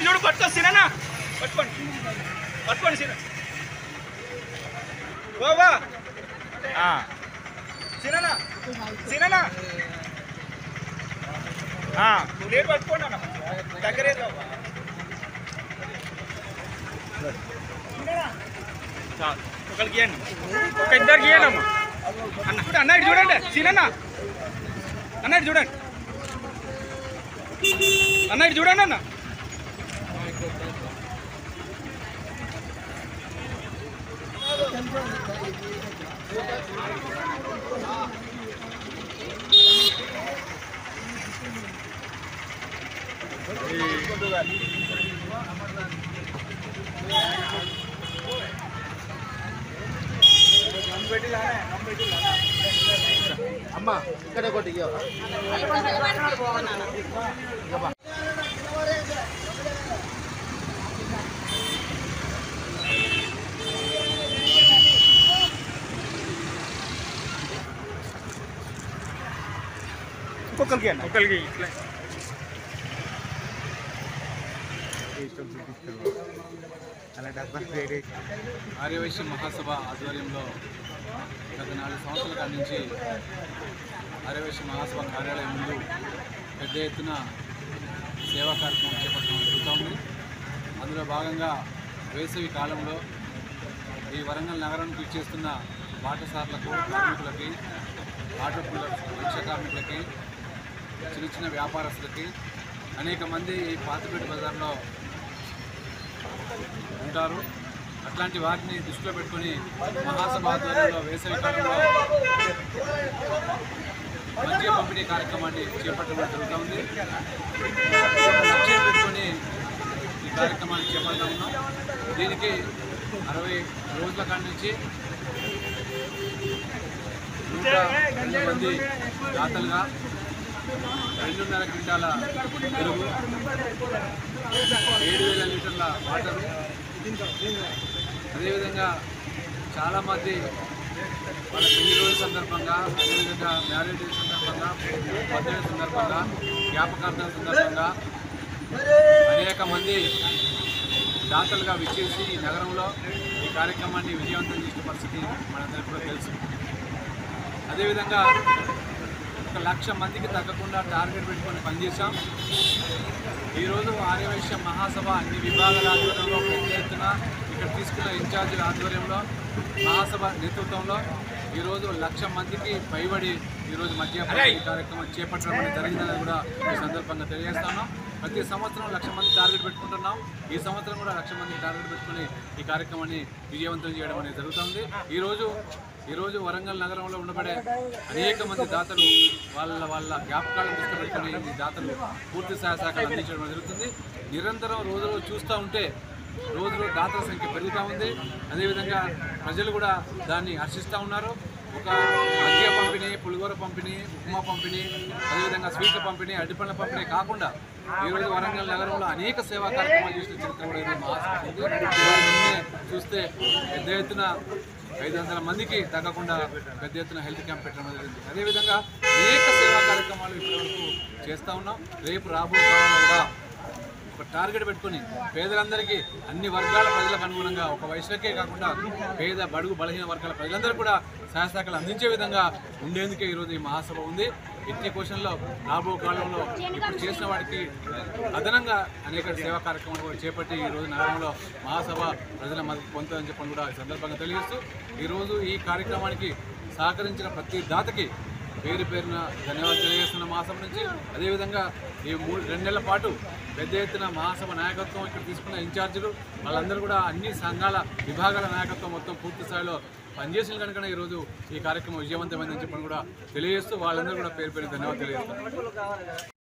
చూడు పట్టుకో సినా పట్టుకోండి పట్టుకోండి సినా బాబా సినా సినా లేట్ పట్టుకోండి అన్న దగ్గరే ఒకరికి గీయండి ఒక ఇద్దరు గీయండి అమ్మ అన్న అన్న ఇటు చూడండి సీనన్న అన్న ఇటు చూడండి అన్న ఇటు చూడండి అన్న అమ్మా ఇక్కడ ఒకటి ఒక్కొక్కరికి అండి ఒక్కరికి ఇట్లా ఆర్యవైశ్య మహాసభ ఆధ్వర్యంలో గత 4 సంవత్సరాల కాడి నుంచి ఆర్యవైశ్య మహాసభ కార్యాలయం ముందు పెద్ద ఎత్తున సేవా కార్యక్రమం చేపట్టడం జరుగుతోంది. అందులో భాగంగా వేసవి కాలంలో ఈ వరంగల్ నగరానికి ఇచ్చేస్తున్న బాటసార్లకు కార్మికులకి ఆటో పుల్లర్స్ రిక్షా కార్మికులకి చిన్న చిన్న వ్యాపారస్తులకి అనేక మంది ఈ పాతపేట బజార్లో ఉంటారు. అట్లాంటి వారిని దృష్టిలో పెట్టుకుని మహాసభ ఆధ్వర్యంలో వేసవి కాలంలో మద్య పంపిణీ కార్యక్రమాన్ని చేపట్టడం జరుగుతుంది. లక్ష్యం పెట్టుకొని ఈ కార్యక్రమాన్ని చేపడతా ఉన్నాం. దీనికి 60 రోజుల కాడి నుంచి 102 మంది దాతలుగా 2.5 క్వింటాల పెరుగు 7,000 లీటర్ల వాటరు, అదేవిధంగా చాలామంది వాళ్ళ పెళ్లి రోజు సందర్భంగా, అదేవిధంగా మ్యారేజ్ డే సందర్భంగా, బర్త్డే సందర్భంగా, జ్ఞాపకార్థం సందర్భంగా అనేక మంది దాతలుగా విచ్చేసి ఈ నగరంలో ఈ కార్యక్రమాన్ని విజయవంతం చేసిన పరిస్థితి మనందరికీ కూడా తెలుసు. అదేవిధంగా 1,00,000 మందికి తగ్గకుండా టార్గెట్ పెట్టుకొని పనిచేశాం. ఈరోజు ఆర్యవైశ్య మహాసభ అన్ని విభాగాల ఆధ్వర్యంలో పెద్ద ఎత్తున ఇక్కడ తీసుకున్న ఇన్ఛార్జీల ఆధ్వర్యంలో మహాసభ నేతృత్వంలో ఈరోజు 1,00,000 మందికి పైబడి ఈరోజు మద్య కార్యక్రమం చేపట్టడం అనేది జరిగిందని కూడా ఈ సందర్భంగా తెలియజేస్తాను. ప్రతి సంవత్సరం 1,00,000 మంది టార్గెట్ పెట్టుకుంటున్నాం. ఈ సంవత్సరం కూడా 1,00,000 మంది టార్గెట్ పెట్టుకుని ఈ కార్యక్రమాన్ని విజయవంతం చేయడం అనేది జరుగుతుంది. ఈరోజు వరంగల్ నగరంలో ఉండబడే అనేక మంది దాతలు వాళ్ళ జ్ఞాపకాలను దృష్టి పెట్టుకుని ఈ దాతలు పూర్తి సహాయశాఖలు అందించడం జరుగుతుంది. నిరంతరం రోజు చూస్తూ ఉంటే రోజు దాతల సంఖ్య పెరుగుతూ ఉంది. అదేవిధంగా ప్రజలు కూడా దాన్ని హర్షిస్తూ ఉన్నారు. ఒక మద్య పంపిణీ, పులిగోర పంపిణీ, ఉప్మా పంపిణీ, అదేవిధంగా స్వీట్ల పంపిణీ, అడ్డిపండ్ల పంపిణీ కాకుండా ఈరోజు వరంగల్ నగరంలో అనేక సేవా కార్యక్రమాలు చేసిన చరిత్ర కూడా ఈరోజు మహాసభ చూస్తే పెద్ద ఎత్తున 500 మందికి తగ్గకుండా పెద్ద ఎత్తున హెల్త్ క్యాంప్ పెట్టడం జరిగింది. అదేవిధంగా అనేక సేవా కార్యక్రమాలు ఇప్పటివరకు చేస్తూ ఉన్నాం. రేపు రాబోయే కాలంలో కూడా ఒక టార్గెట్ పెట్టుకుని పేదలందరికీ అన్ని వర్గాల ప్రజలకు అనుగుణంగా ఒక వయసులకే కాకుండా పేద బడుగు బలహీన వర్గాల ప్రజలందరూ కూడా సహాయశాఖలు అందించే విధంగా ఉండేందుకే ఈరోజు ఈ మహాసభ ఉంది. ఇట్టి క్వశ్చన్లో రాబో కాలంలో ఇప్పుడు చేసిన వాటికి అదనంగా అనేక సేవా కార్యక్రమాలు కూడా చేపట్టి ఈరోజు నగరంలో మహాసభ ప్రజల మద్దతు పొందుతుందని చెప్పని కూడా ఈ సందర్భంగా తెలియజేస్తూ ఈరోజు ఈ కార్యక్రమానికి సహకరించిన ప్రతి దాతకి పేరు పేరున ధన్యవాదాలు తెలియజేస్తున్న మహాసభ నుంచి. అదేవిధంగా ఈ 2 నెలల పాటు పెద్ద ఎత్తున మహాసభ నాయకత్వం ఇక్కడ తీసుకున్న ఇన్ఛార్జీలు వాళ్ళందరూ కూడా అన్ని సంఘాల విభాగాల నాయకత్వం మొత్తం పూర్తి స్థాయిలో పనిచేసిన కనుక ఈరోజు ఈ కార్యక్రమం విజయవంతమైందని చెప్పని కూడా తెలియజేస్తూ వాళ్ళందరూ కూడా పేరు పేరు ధన్యవాదాలు తెలియజేస్తారు.